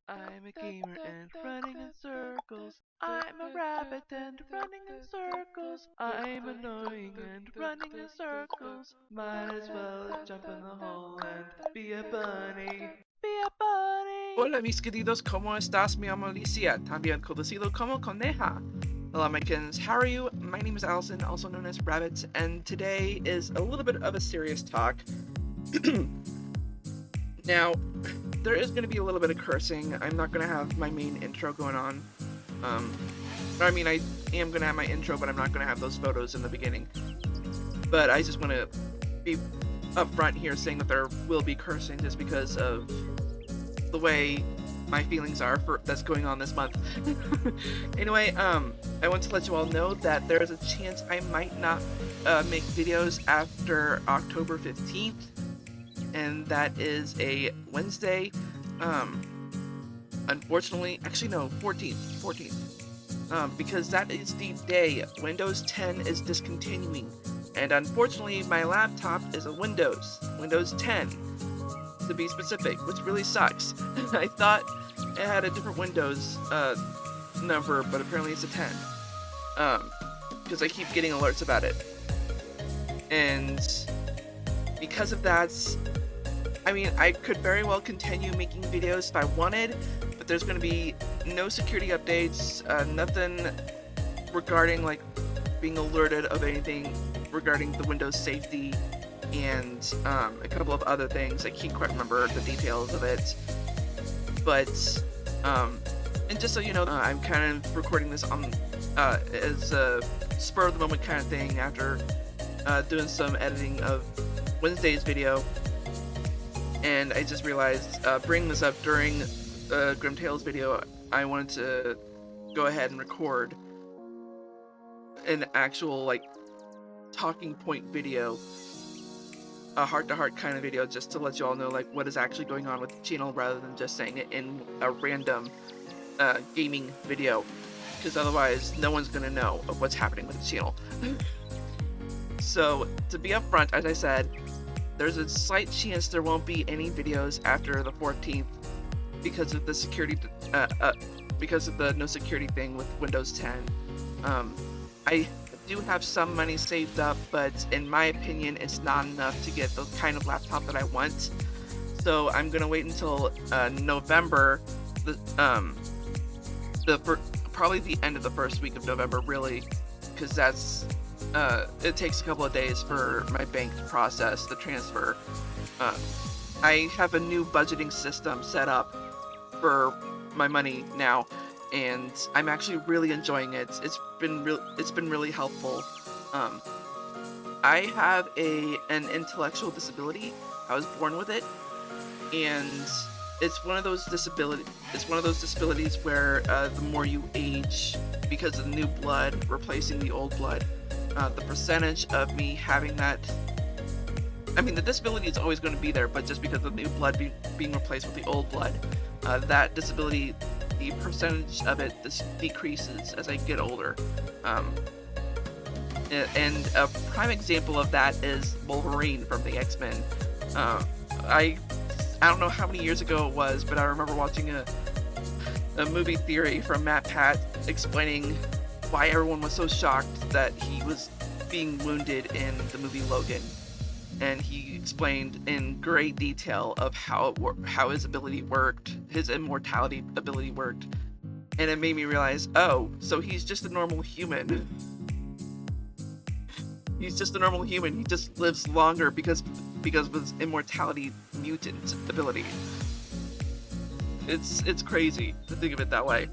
I'm a gamer and running in circles. I'm a rabbit and running in circles. I'm annoying and running in circles. Might as well jump in the hole and be a bunny. Be a bunny. Hola mis queridos, ¿cómo estás? Me llamo Alicia, también conocido como Coneja. Hello Americans, how are you? My name is Allison, also known as Rabbit, and today is a little bit of a serious talk. Now, there is going to be a little bit of cursing. I'm not going to have my main intro going on. I mean, I am going to have my intro, but I'm not going to have those photos in the beginning. But I just want to be upfront here saying that there will be cursing just because of the way my feelings are for that's going on this month. Anyway, I want to let you all know that there is a chance I might not make videos after October 15th, and that is a Wednesday. Unfortunately, actually no, 14th, because that is the day Windows 10 is discontinuing, and unfortunately my laptop is a Windows 10 to be specific, which really sucks. I thought it had a different Windows number, but apparently it's a 10, because I keep getting alerts about it, and because of that, I mean, I could very well continue making videos if I wanted, but there's going to be no security updates, nothing regarding like being alerted of anything regarding the Windows safety, and a couple of other things. I can't quite remember the details of it, but and just so you know, I'm kind of recording this on as a spur of the moment kind of thing after doing some editing of Wednesday's video. And I just realized, bringing this up during Grim Tales video, I wanted to go ahead and record an actual, like, talking point video, a heart-to-heart kind of video, just to let you all know, like, what is actually going on with the channel, rather than just saying it in a random gaming video, because otherwise no one's gonna know of what's happening with the channel. So, to be upfront, as I said, there's a slight chance there won't be any videos after the 14th because of the security, because of the no security thing with Windows 10. I do have some money saved up, but in my opinion, it's not enough to get the kind of laptop that I want. So I'm gonna wait until November, probably the end of the first week of November, really, because that's. It takes a couple of days for my bank to process the transfer. I have a new budgeting system set up for my money now, and I'm actually really enjoying it. It's been really helpful. I have an intellectual disability. I was born with it, and it's one of those disabilities. It's one of those disabilities where the more you age, because of the new blood replacing the old blood, the percentage of me having that, I mean, the disability is always going to be there, but just because of the new blood being replaced with the old blood, that disability, the percentage of it decreases as I get older. And a prime example of that is Wolverine from the X-Men. I don't know how many years ago it was, but I remember watching a movie theory from Matt Pat explaining why everyone was so shocked that he was being wounded in the movie Logan, and he explained in great detail of how his ability worked, his immortality ability worked, and it made me realize, oh, so he's just a normal human. He's just a normal human. He just lives longer because of his immortality mutant ability. It's crazy to think of it that way.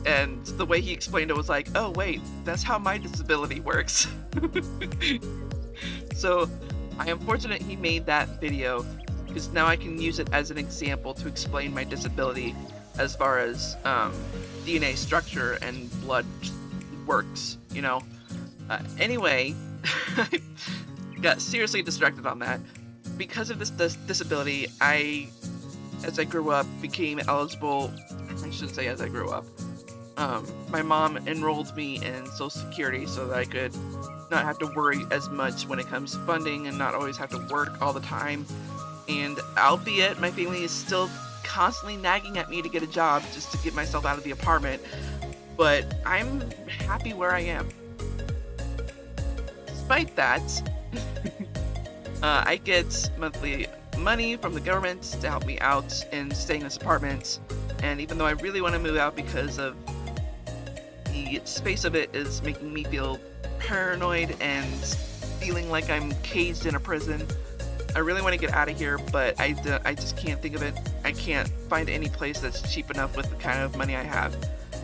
And the way he explained it was like, oh wait, that's how my disability works. So I am fortunate he made that video, because now I can use it as an example to explain my disability as far as DNA structure and blood works, you know. Anyway, I got seriously distracted on that. Because of this disability, as I grew up, became eligible. I shouldn't say as I grew up. My mom enrolled me in Social Security so that I could not have to worry as much when it comes to funding and not always have to work all the time. And albeit my family is still constantly nagging at me to get a job just to get myself out of the apartment. But I'm happy where I am. Despite that, I get monthly money from the government to help me out in staying in this apartment. And even though I really want to move out because of the space of it is making me feel paranoid and feeling like I'm caged in a prison, I really want to get out of here, but I just can't think of it. I can't find any place that's cheap enough with the kind of money I have.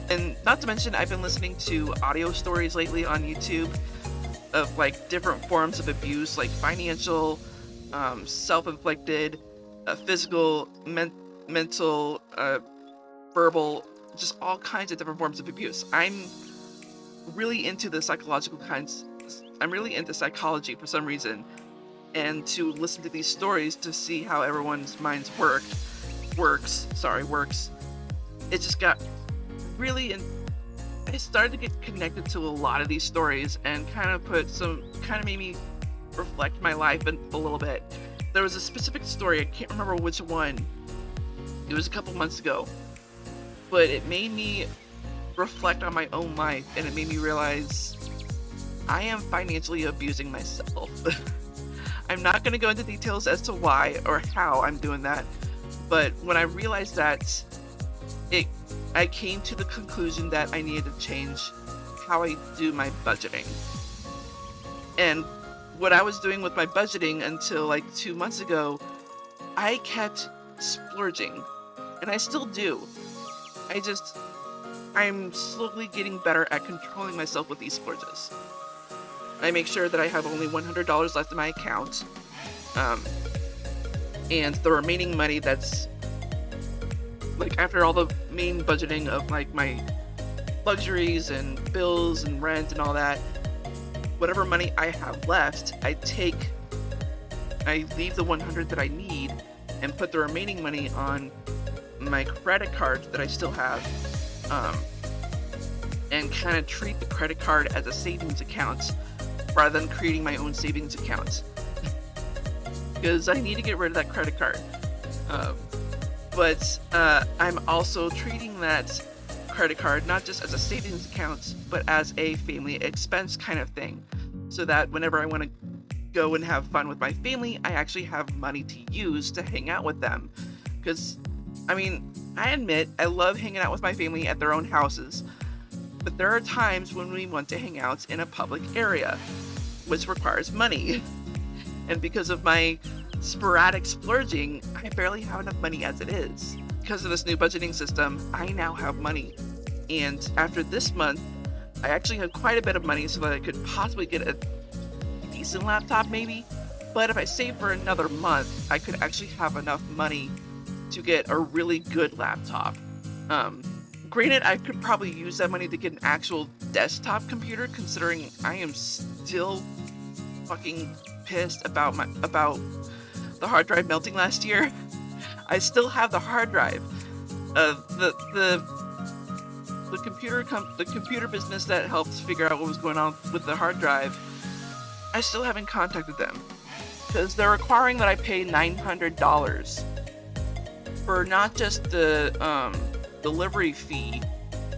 And not to mention, I've been listening to audio stories lately on YouTube of like different forms of abuse, like financial, self-inflicted, physical, mental, verbal, just all kinds of different forms of abuse. I'm really into the psychological kinds. I'm really into psychology for some reason, and to listen to these stories to see how everyone's minds works. It just got really I started to get connected to a lot of these stories and kind of made me reflect my life a little bit. There was a specific story, I can't remember which one. It was a couple months ago, but it made me reflect on my own life, and it made me realize I am financially abusing myself. I'm not going to go into details as to why or how I'm doing that, but when I realized that, I came to the conclusion that I needed to change how I do my budgeting. And what I was doing with my budgeting until like 2 months ago, I kept splurging, and I still do. I'm slowly getting better at controlling myself with these splurges. I make sure that I have only $100 left in my account, and the remaining money that's like after all the main budgeting of like my luxuries and bills and rent and all that, whatever money I have left, I leave the 100 that I need and put the remaining money on my credit card that I still have, and kind of treat the credit card as a savings account rather than creating my own savings account, because I need to get rid of that credit card. But I'm also treating that credit card not just as a savings account, but as a family expense kind of thing, so that whenever I want to go and have fun with my family, I actually have money to use to hang out with them. Because, I mean, I admit I love hanging out with my family at their own houses, but there are times when we want to hang out in a public area, which requires money. And because of my sporadic splurging, I barely have enough money as it is. Because of this new budgeting system, I now have money. And after this month, I actually have quite a bit of money so that I could possibly get a decent laptop maybe. But if I save for another month, I could actually have enough money to get a really good laptop. Granted, I could probably use that money to get an actual desktop computer, considering I am still fucking pissed about the hard drive melting last year. I still have the hard drive. The computer business that helped figure out what was going on with the hard drive, I still haven't contacted them, because they're requiring that I pay $900 for not just the delivery fee,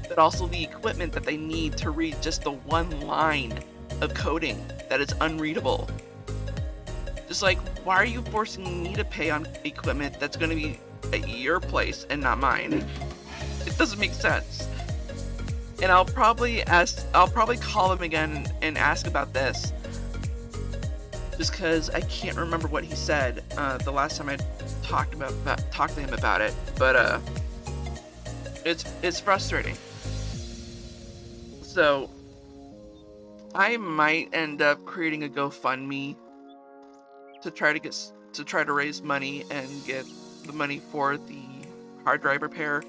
but also the equipment that they need to read just the one line of coding that is unreadable. Just like, why are you forcing me to pay on equipment that's going to be at your place and not mine? It doesn't make sense. And I'll probably call them again and ask about this, just because I can't remember what he said the last time I talked to him about it. But it's frustrating. So I might end up creating a GoFundMe to try to raise money and get the money for the hard drive repair,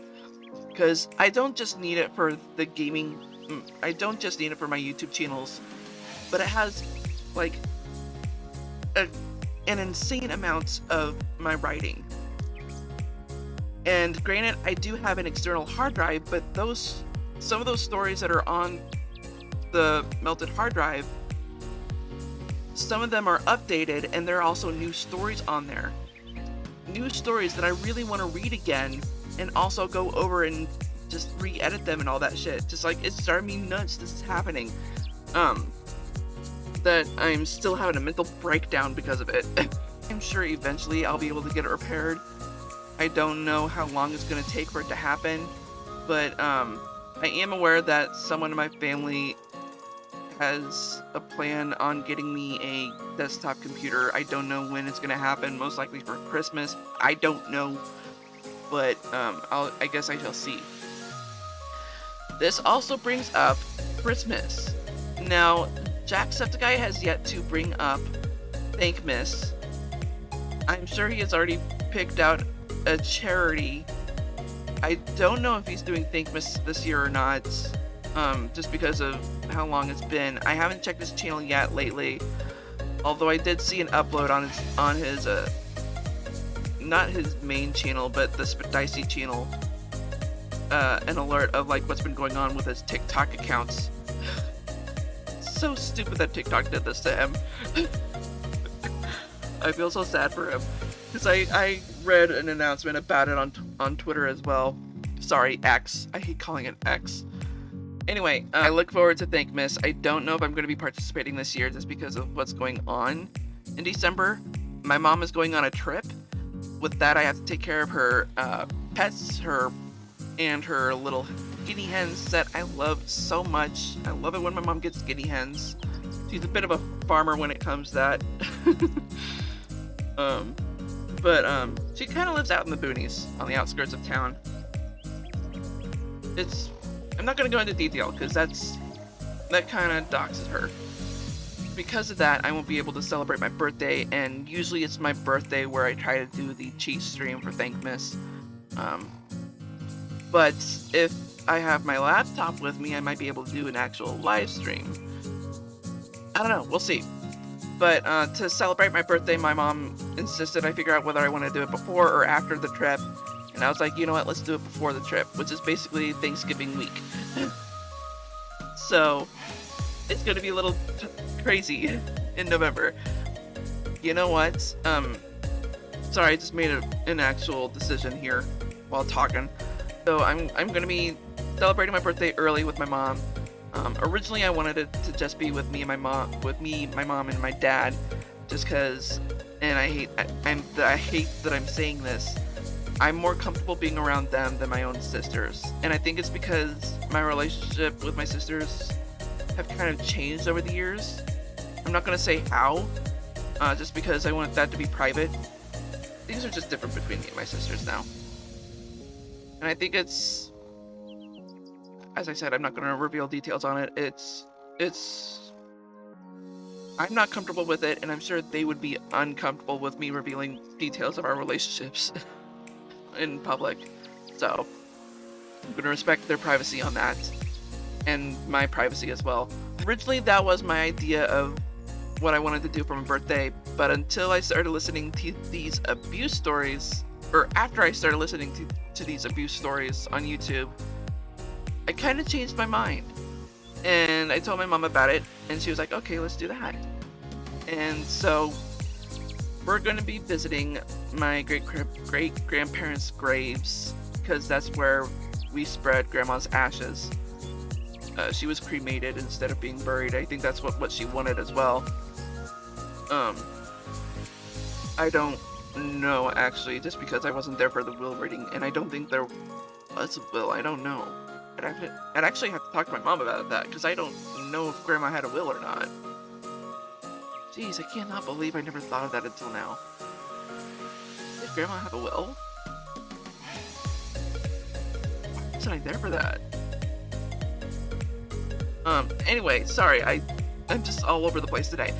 because I don't just need it for the gaming. I don't just need it for my YouTube channels, but it has like an insane amount of my writing. And granted, I do have an external hard drive, but some of those stories that are on the melted hard drive, some of them are updated, and there are also new stories on there. news stories that I really want to read again, and also go over and just re-edit them and all that shit. Just like, it's driving me nuts this is happening. That I'm still having a mental breakdown because of it. I'm sure eventually I'll be able to get it repaired. I don't know how long it's going to take for it to happen, but I am aware that someone in my family has a plan on getting me a desktop computer. I don't know when it's going to happen, most likely for Christmas. I don't know, but I guess I shall see. This also brings up Christmas. Now, Jacksepticeye has yet to bring up Thankmas. I'm sure he has already picked out a charity. I don't know if he's doing Thankmas this year or not, just because of how long it's been. I haven't checked his channel yet lately, although I did see an upload on his not his main channel, but the Spadicy channel, an alert of like what's been going on with his TikTok accounts. So stupid that TikTok did this to him. I feel so sad for him, because I read an announcement about it on Twitter as well. Sorry, X. I hate calling it X. Anyway, I look forward to Thankmas. I don't know if I'm going to be participating this year just because of what's going on in December. My mom is going on a trip. With that, I have to take care of her pets, and her little guinea hens that I love so much. I love it when my mom gets guinea hens. She's a bit of a farmer when it comes to that. But she kind of lives out in the boonies on the outskirts of town. I'm not going to go into detail because that kind of doxes her. Because of that, I won't be able to celebrate my birthday, and usually it's my birthday where I try to do the cheat stream for Thankmas. But if I have my laptop with me, I might be able to do an actual live stream. I don't know, we'll see. But to celebrate my birthday, my mom insisted I figure out whether I want to do it before or after the trip. And I was like, you know what, let's do it before the trip, which is basically Thanksgiving week. So, it's going to be a little crazy in November. You know what? Sorry, I just made an actual decision here while talking. So I'm going to be celebrating my birthday early with my mom. Originally, I wanted it to just be with me, my mom, and my dad, just because. And I hate that I'm saying this. I'm more comfortable being around them than my own sisters, and I think it's because my relationship with my sisters have kind of changed over the years. I'm not gonna say how, just because I want that to be private. Things are just different between me and my sisters now. And I think it's, as I said, I'm not gonna reveal details on it. I'm not comfortable with it, and I'm sure they would be uncomfortable with me revealing details of our relationships in public. So, I'm gonna respect their privacy on that, and my privacy as well. Originally, that was my idea of what I wanted to do for my birthday, but until I started listening to these abuse stories, or after I started listening to these abuse stories on YouTube, I kind of changed my mind. And I told my mom about it, and she was like, okay, let's do that. And so, we're going to be visiting my great-grandparents' graves, because that's where we spread Grandma's ashes. She was cremated instead of being buried. I think that's what she wanted as well. I don't know, actually, just because I wasn't there for the will reading, and I don't think there was a will. I don't know. I'd actually have to talk to my mom about that, because I don't know if Grandma had a will or not. Jeez, I cannot believe I never thought of that until now. Did Grandma have a will? Why wasn't I there for that? Anyway, sorry, I'm just all over the place today.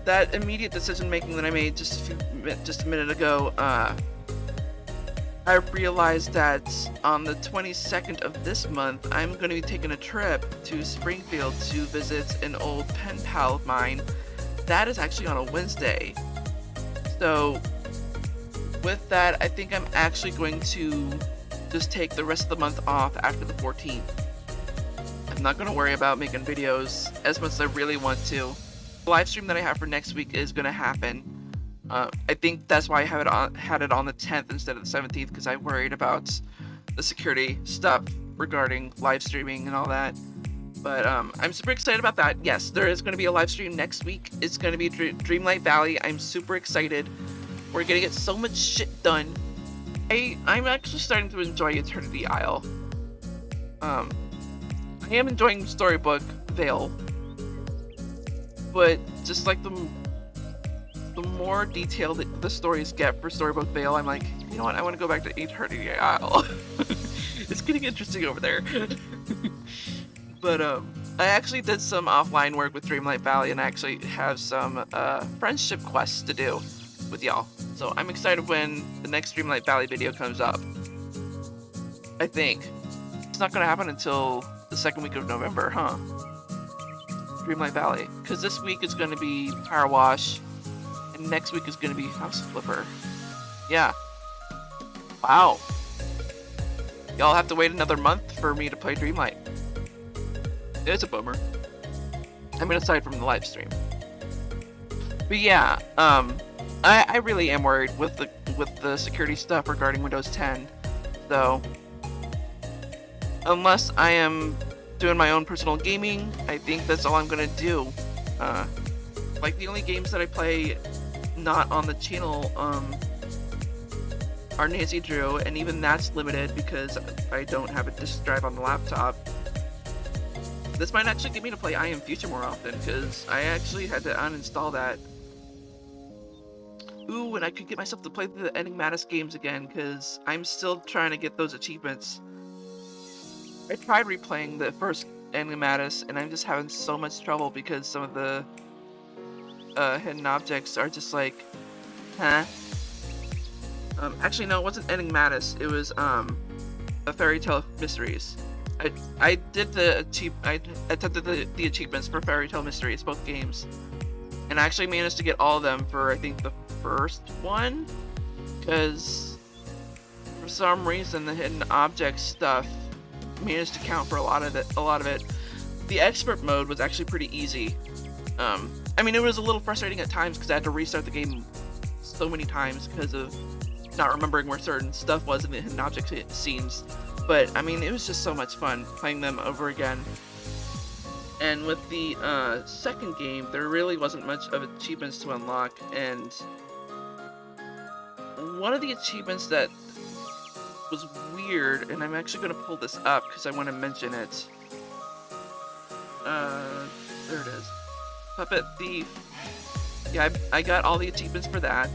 That immediate decision making that I made just a minute ago, I realized that on the 22nd of this month, I'm going to be taking a trip to Springfield to visit an old pen pal of mine. That is actually on a Wednesday. So, with that, I think I'm actually going to just take the rest of the month off after the 14th. I'm not going to worry about making videos as much as I really want to. The live stream that I have for next week is going to happen. I think that's why I had it on the 10th instead of the 17th, because I worried about the security stuff regarding live streaming and all that. But I'm super excited about that. Yes, there is going to be a live stream next week. It's going to be Dreamlight Valley. I'm super excited. We're going to get so much shit done. I'm actually starting to enjoy Eternity Isle. I am enjoying Storybook Vale, but just like the more detailed the stories get for Storybook Vale, I'm like, you know what, I want to go back to Eternity Isle. It's getting interesting over there. But I actually did some offline work with Dreamlight Valley, and I actually have some friendship quests to do with y'all. So I'm excited when the next Dreamlight Valley video comes up. I think it's not gonna happen until the second week of November, huh? Dreamlight Valley, because this week is gonna be Power Wash, and next week is gonna be House Flipper. Yeah. Wow. Y'all have to wait another month for me to play Dreamlight. It's a bummer. I mean, aside from the live stream. But yeah, I really am worried with the security stuff regarding Windows 10, though. Unless I am doing my own personal gaming, I think that's all I'm gonna do. Like, the only games that I play not on the channel are Nancy Drew, and even that's limited because I don't have a disk drive on the laptop. This might actually get me to play I Am Future more often, because I actually had to uninstall that. Ooh, and I could get myself to play the Enigmatis games again, because I'm still trying to get those achievements. I tried replaying the first Enigmatis, and I'm just having so much trouble because some of the hidden objects are just like, huh? Actually, no, it wasn't Enigmatis. It was a Fairy Tale Mysteries. I did I attempted the achievements for Fairy Tale Mysteries, both games, and I actually managed to get all of them for I think the first one, because for some reason the hidden object stuff managed to count for a lot of it. The expert mode was actually pretty easy. I mean, it was a little frustrating at times because I had to restart the game so many times because of not remembering where certain stuff was in the hidden object scenes. But I mean, it was just so much fun playing them over again. And with the second game, there really wasn't much of achievements to unlock, and one of the achievements that was weird, and I'm actually going to pull this up because I want to mention it. There it is. Puppet Thief. Yeah, I got all the achievements for that.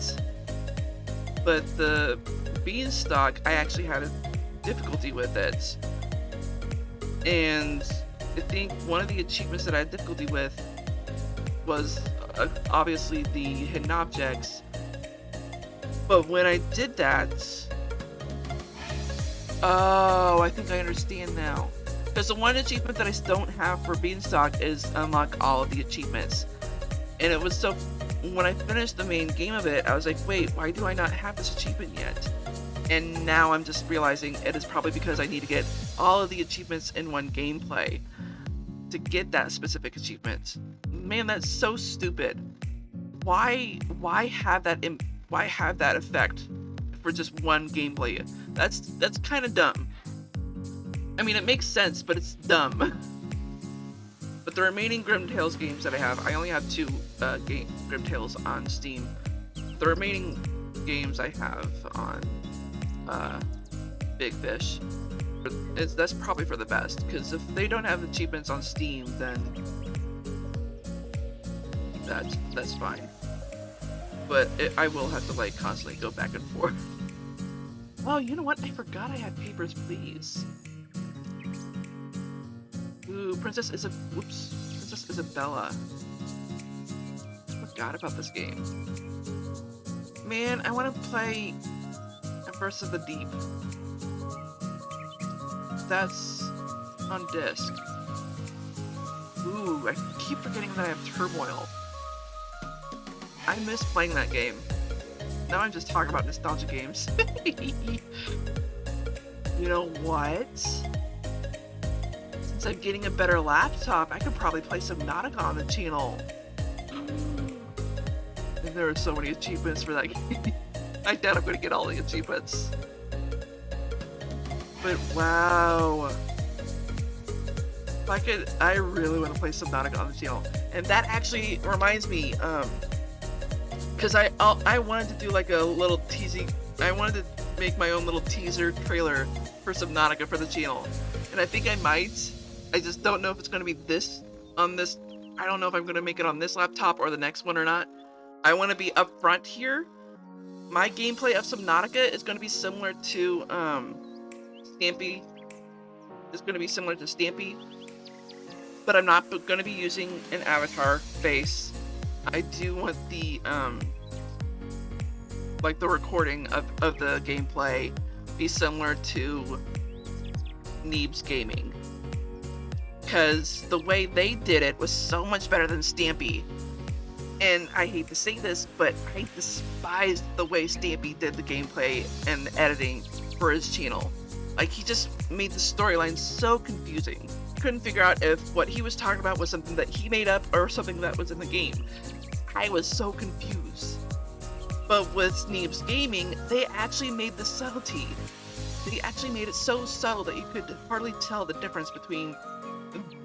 But the Beanstalk, I actually had a difficulty with it. And I think one of the achievements that I had difficulty with was obviously the hidden objects. But when I did that... Oh, I think I understand now. Because the one achievement that I don't have for Beanstalk is unlock all of the achievements. And it was so... When I finished the main game of it, I was like, wait, why do I not have this achievement yet? And now I'm just realizing it is probably because I need to get all of the achievements in one gameplay to get that specific achievement. Man, that's so stupid. Why have that effect for just one gameplay? That's kind of dumb. I mean, it makes sense, but it's dumb. But the remaining Grim Tales games that I have, I only have 2 Grim Tales on Steam. The remaining games I have on Big Fish, that's probably for the best, because if they don't have achievements on Steam, then that's fine. But I will have to like constantly go back and forth. Oh, you know what? I forgot I had Papers, Please. Ooh, Princess Isabella. Forgot about this game. Man, I want to play Verse of the Deep. That's on disc. Ooh, I keep forgetting that I have Turmoil. I miss playing that game. Now I'm just talking about nostalgia games. You know what? Since I'm getting a better laptop, I could probably play some Nautica on the channel. And there are so many achievements for that game. I doubt I'm gonna get all the achievements. But wow. I really want to play Subnautica on the channel. And that actually reminds me, because I wanted to do like a little teasing, I wanted to make my own little teaser trailer for Subnautica for the channel. And I think I might. I just don't know if it's going to be on this, I don't know if I'm going to make it on this laptop or the next one or not. I want to be upfront here. My gameplay of Subnautica is going to be similar to, Stampy. It's going to be similar to Stampy. But I'm not going to be using an avatar face. I do want the, like the recording of the gameplay be similar to Neeb's Gaming. Because the way they did it was so much better than Stampy. And I hate to say this, but I despised the way Stampy did the gameplay and editing for his channel. Like, he just made the storyline so confusing. Couldn't figure out if what he was talking about was something that he made up or something that was in the game. I was so confused. But with Neeb's Gaming, they actually made the subtlety. They actually made it so subtle that you could hardly tell the difference between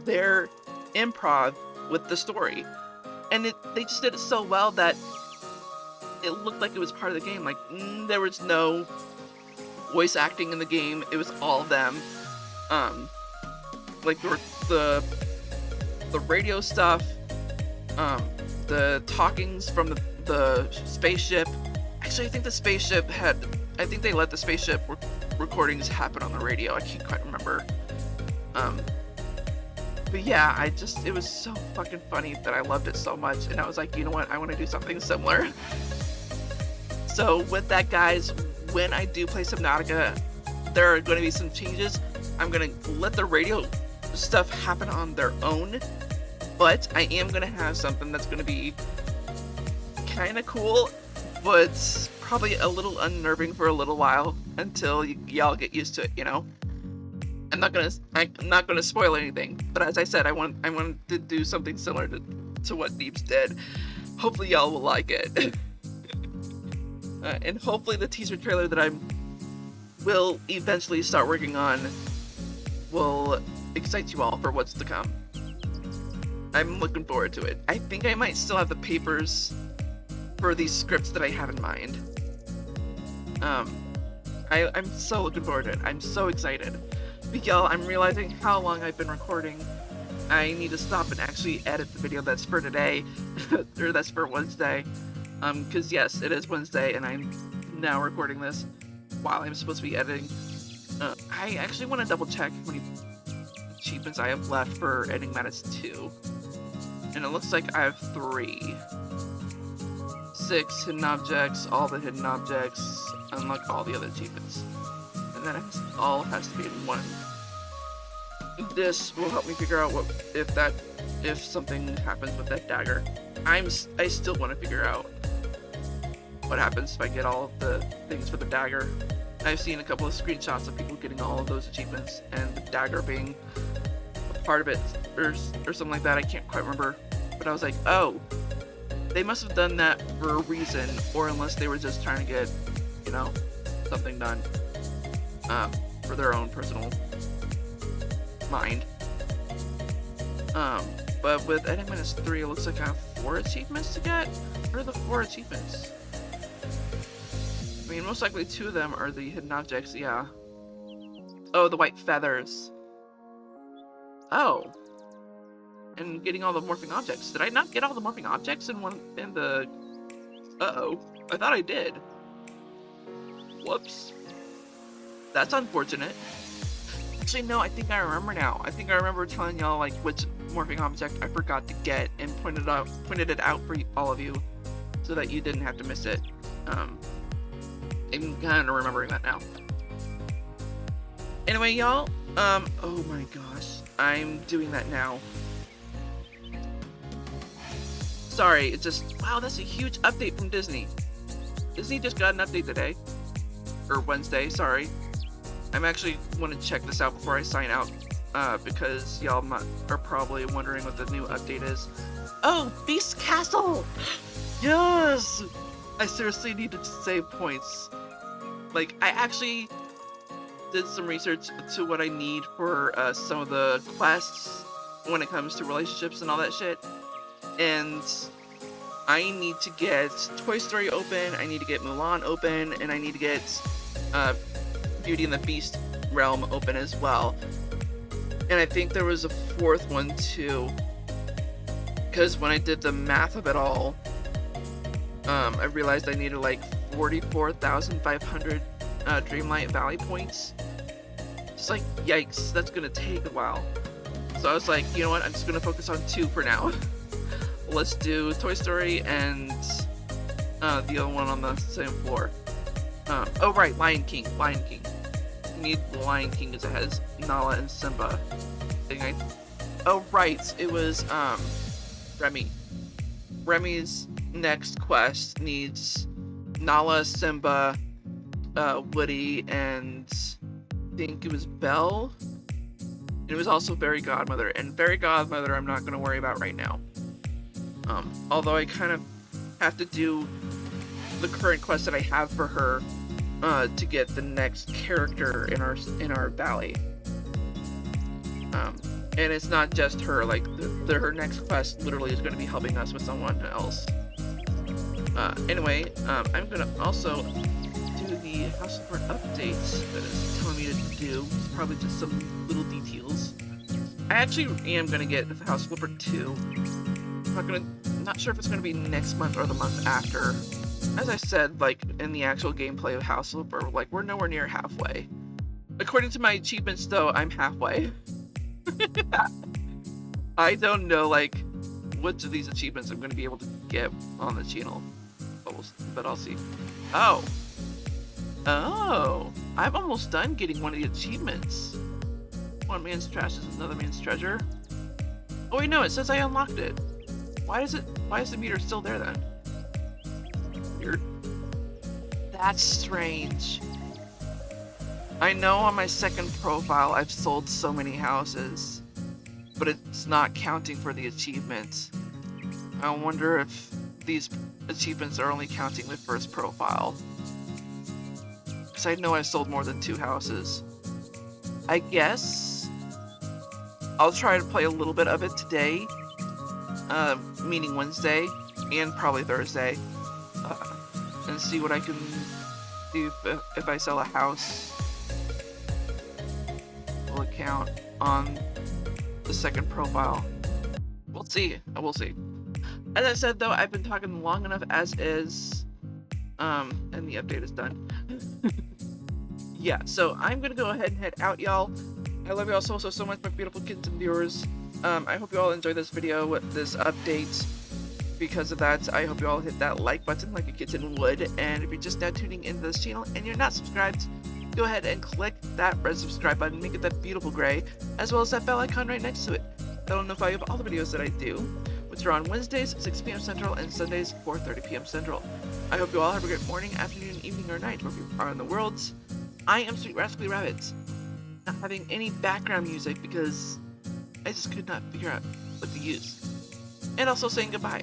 their improv with the story. And they just did it so well that it looked like it was part of the game. Like, there was no voice acting in the game. It was all them. Like the radio stuff, the talkings from the spaceship. Actually, I think the spaceship I think they let the spaceship recordings happen on the radio. I can't quite remember. But yeah, it was so fucking funny that I loved it so much, and I was like, you know what, I want to do something similar. So with that, guys, when I do play Subnautica, there are going to be some changes. I'm going to let the radio stuff happen on their own, but I am going to have something that's going to be kind of cool, but probably a little unnerving for a little while until y'all get used to it, you know? I'm not gonna spoil anything, but as I said, I wanted to do something similar to what Neebs did. Hopefully y'all will like it. And hopefully the teaser trailer that I will eventually start working on will excite you all for what's to come. I'm looking forward to it. I think I might still have the papers for these scripts that I have in mind. I'm so looking forward to it. I'm so excited. But y'all, I'm realizing how long I've been recording. I need to stop and actually edit the video that's for today, or that's for Wednesday. Because yes, it is Wednesday, and I'm now recording this while I'm supposed to be editing. I actually want to double check how many achievements I have left for Enigmatis 2. And it looks like I have 3. 6 hidden objects, all the hidden objects, unlock all the other achievements. And then it all has to be in one. This will help me figure out if something happens with that dagger. I still want to figure out what happens if I get all of the things for the dagger. I've seen a couple of screenshots of people getting all of those achievements and the dagger being a part of it or something like that. I can't quite remember, but I was like, oh, they must have done that for a reason, or unless they were just trying to get, you know, something done for their own personal mind. But with Enigmatis 3, it looks like I have 4 achievements to get. What are the 4 achievements? I mean, most likely 2 of them are the hidden objects, yeah. Oh, the white feathers. Oh. And getting all the morphing objects. Did I not get all the morphing objects in the... Uh-oh. I thought I did. Whoops. That's unfortunate. Actually, no, I think I remember now. I think I remember telling y'all, like, which morphing object I forgot to get and pointed it out for all of you so that you didn't have to miss it. I'm kind of remembering that now. Anyway, y'all, oh my gosh, I'm doing that now. Sorry, it's just, wow, that's a huge update from Disney. Disney just got an update today. Or Wednesday, sorry. I'm actually want to check this out before I sign out, because y'all are probably wondering what the new update is. Oh, Beast Castle! Yes! I seriously needed to save points. Like, I actually did some research to what I need for some of the quests when it comes to relationships and all that shit. And I need to get Toy Story open, I need to get Mulan open, and I need to get Beauty and the Beast realm open as well. And I think there was a fourth one too, because when I did the math of it all, I realized I needed like 44,500 Dreamlight Valley points. It's like, yikes, that's gonna take a while. So I was like, you know what, I'm just gonna focus on 2 for now. Let's do Toy Story and the other one on the same floor. Oh right, Lion King. I need Lion King because it has Nala and Simba. Oh right, it was Remy. Remy's next quest needs Nala, Simba, Woody, and I think it was Belle. And it was also Fairy Godmother. And Fairy Godmother I'm not going to worry about right now. Although I kind of have to do the current quest that I have for her to get the next character in our valley. And it's not just her, like her next quest literally is going to be helping us with someone else. Anyway, I'm going to also do the House Flipper updates that it's telling me to do. It's probably just some little details. I actually am going to get House Flipper 2. I'm not sure if it's going to be next month or the month after. As I said, like, in the actual gameplay of House Flipper, like, we're nowhere near halfway. According to my achievements, though, I'm halfway. I don't know, like, which of these achievements I'm going to be able to get on the channel. But I'll see. Oh, I'm almost done getting one of the achievements. One man's trash is another man's treasure. Oh wait, no, it says I unlocked it. Why is the meter still there then? Weird. That's strange. I know on my second profile I've sold so many houses, but it's not counting for the achievements. I wonder if these achievements are only counting the first profile. Because I know I sold more than 2 houses. I guess I'll try to play a little bit of it today, meaning Wednesday, and probably Thursday, and see what I can do if I sell a house. Will it count on the second profile? We'll see. We'll see. As I said, though, I've been talking long enough as is, and the update is done. Yeah, so I'm gonna go ahead and head out, y'all. I love y'all so much, my beautiful kids and viewers. I hope you all enjoyed this video with this update. Because of that, I hope you all hit that like button like a kitten would. And if you're just now tuning into this channel and you're not subscribed, go ahead and click that red subscribe button, make it that beautiful gray, as well as that bell icon right next to it. That'll notify you of all the videos that I do, which are on Wednesdays, 6 p.m. Central, and Sundays, 4:30 p.m. Central. I hope you all have a great morning, afternoon, evening, or night, wherever you are in the worlds. I am Sweet Rascally Rabbit, not having any background music because I just could not figure out what to use. And also saying goodbye.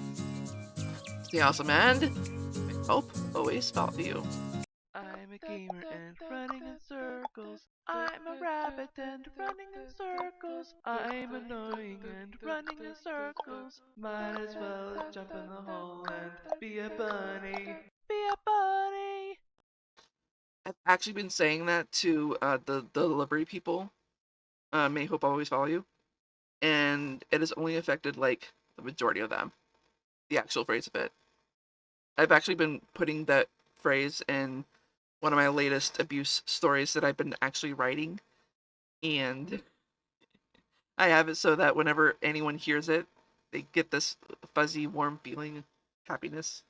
Stay awesome, and I hope always follow you. I'm a gamer and running in circles. I'm a rabbit and running in circles. I'm annoying and running in circles. Might as well jump in the hole and be a bunny. Be a bunny! I've actually been saying that to the delivery people. May hope always follow you. And it has only affected, like, the majority of them. The actual phrase of it. I've actually been putting that phrase in one of my latest abuse stories that I've been actually writing. And I have it so that whenever anyone hears it, they get this fuzzy, warm feeling of happiness.